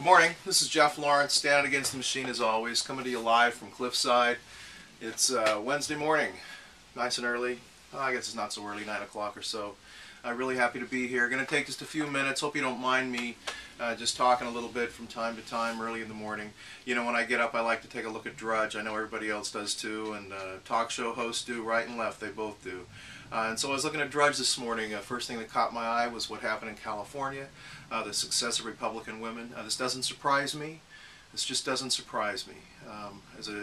Good morning, this is Jeff Lawrence, standing against the machine as always, coming to you live from Cliffside. It's Wednesday morning, nice and early. I guess it's not so early, 9 o'clock or so. I'm really happy to be here. Going to take just a few minutes. Hope you don't mind me just talking a little bit from time to time early in the morning. You know, when I get up, I like to take a look at Drudge. I know everybody else does too, and talk show hosts do, right and left, they both do. And so I was looking at Drudge this morning. First thing that caught my eye was what happened in California, the success of Republican women. This doesn't surprise me. This just doesn't surprise me.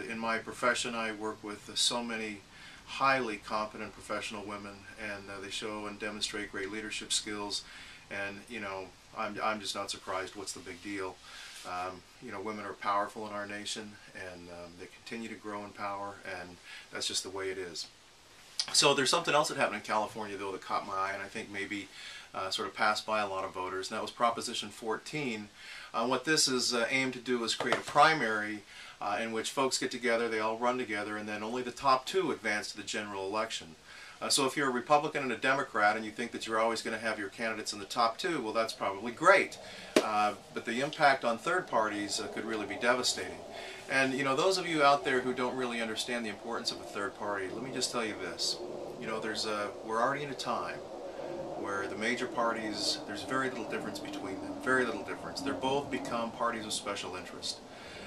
In my profession, I work with so many highly competent professional women, and they show and demonstrate great leadership skills. And you know, I'm just not surprised. What's the big deal? You know, women are powerful in our nation, and they continue to grow in power, and that's just the way it is. So there's something else that happened in California, though, that caught my eye, and I think maybe sort of passed by a lot of voters, and that was Proposition 14. What this is aimed to do is create a primary in which folks get together, they all run together, and then only the top two advance to the general election. So if you're a Republican and a Democrat and you think that you're always going to have your candidates in the top two, well, that's probably great. But the impact on third parties could really be devastating. And you know, those of you out there who don't really understand the importance of a third party, let me just tell you this. You know, we're already in a time where the major parties, there's very little difference between them, very little difference. They're both become parties of special interest.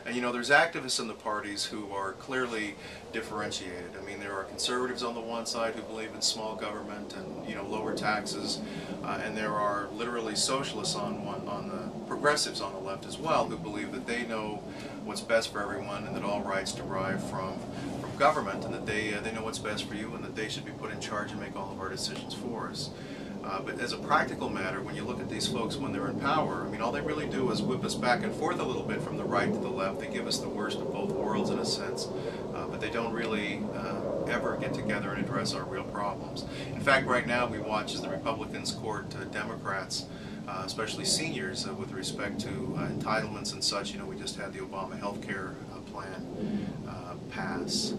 And you know, there's activists in the parties who are clearly differentiated. I mean, there are conservatives on the one side who believe in small government and, you know, lower taxes, and there are literally socialists on the progressives on the left as well, who believe that they know what's best for everyone and that all rights derive from government, and that they know what's best for you and that they should be put in charge and make all of our decisions for us. But as a practical matter, when you look at these folks when they're in power, I mean, all they really do is whip us back and forth a little bit from the right to the left. They give us the worst of both worlds in a sense, but they don't really ever get together and address our real problems. In fact, right now we watch as the Republicans court Democrats, especially seniors, with respect to entitlements and such. You know, we just had the Obama health care plan pass,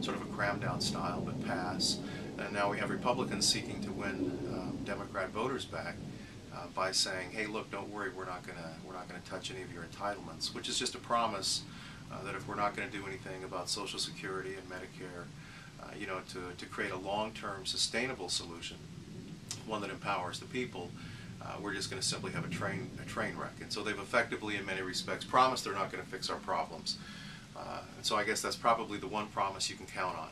sort of a cram-down style, but pass. And now we have Republicans seeking to win Democrat voters back by saying, "Hey, look, don't worry, we're not going to touch any of your entitlements," which is just a promise that if we're not going to do anything about Social Security and Medicare, you know, to create a long-term sustainable solution, one that empowers the people, we're just going to simply have a train wreck. And so they've effectively, in many respects, promised they're not going to fix our problems. And so I guess that's probably the one promise you can count on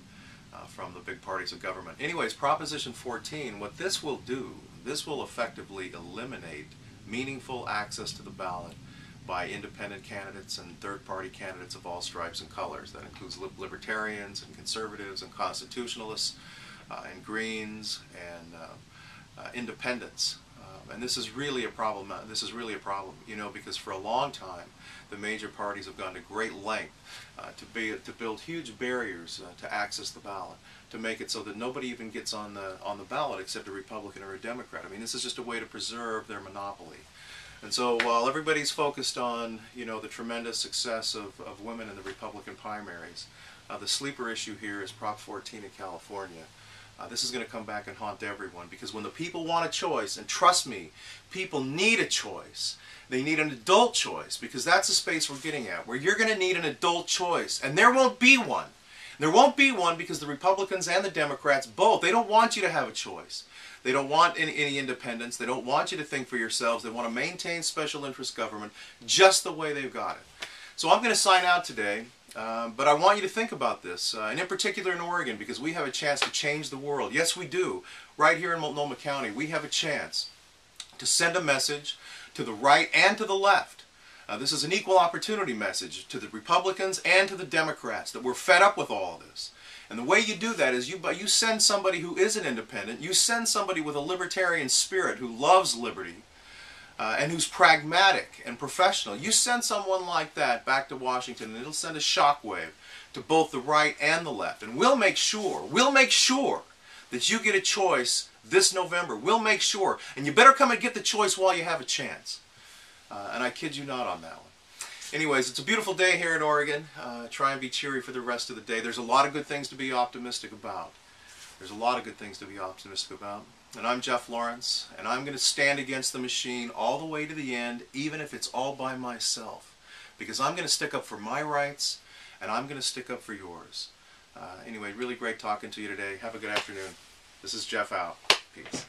from the big parties of government. Anyways, Proposition 14, what this will do, this will effectively eliminate meaningful access to the ballot by independent candidates and third-party candidates of all stripes and colors. That includes libertarians and conservatives and constitutionalists and Greens and independents. And this is really a problem. This is really a problem, you know, because for a long time the major parties have gone to great length to build huge barriers to access the ballot, to make it so that nobody even gets on the ballot except a Republican or a Democrat. I mean, this is just a way to preserve their monopoly. And so while everybody's focused on, you know, the tremendous success of women in the Republican primaries, the sleeper issue here is Prop 14 in California. This is going to come back and haunt everyone, because when the people want a choice, and trust me, people need a choice. They need an adult choice, because that's the space we're getting at, where you're going to need an adult choice, and there won't be one. There won't be one because the Republicans and the Democrats both, they don't want you to have a choice. They don't want any independence. They don't want you to think for yourselves. They want to maintain special interest government just the way they've got it. So I'm going to sign out today. But I want you to think about this, and in particular in Oregon, because we have a chance to change the world. Yes, we do. Right here in Multnomah County, we have a chance to send a message to the right and to the left. This is an equal opportunity message to the Republicans and to the Democrats, that we're fed up with all of this. And the way you do that is you send somebody who is an independent, you send somebody with a libertarian spirit who loves liberty, and who's pragmatic and professional. You send someone like that back to Washington, and it'll send a shockwave to both the right and the left. And we'll make sure that you get a choice this November. We'll make sure. And you better come and get the choice while you have a chance. And I kid you not on that one. Anyways, it's a beautiful day here in Oregon. Try and be cheery for the rest of the day. There's a lot of good things to be optimistic about. There's a lot of good things to be optimistic about. And I'm Jeff Lawrence, and I'm going to stand against the machine all the way to the end, even if it's all by myself, because I'm going to stick up for my rights, and I'm going to stick up for yours. Anyway, really great talking to you today. Have a good afternoon. This is Jeff out. Peace.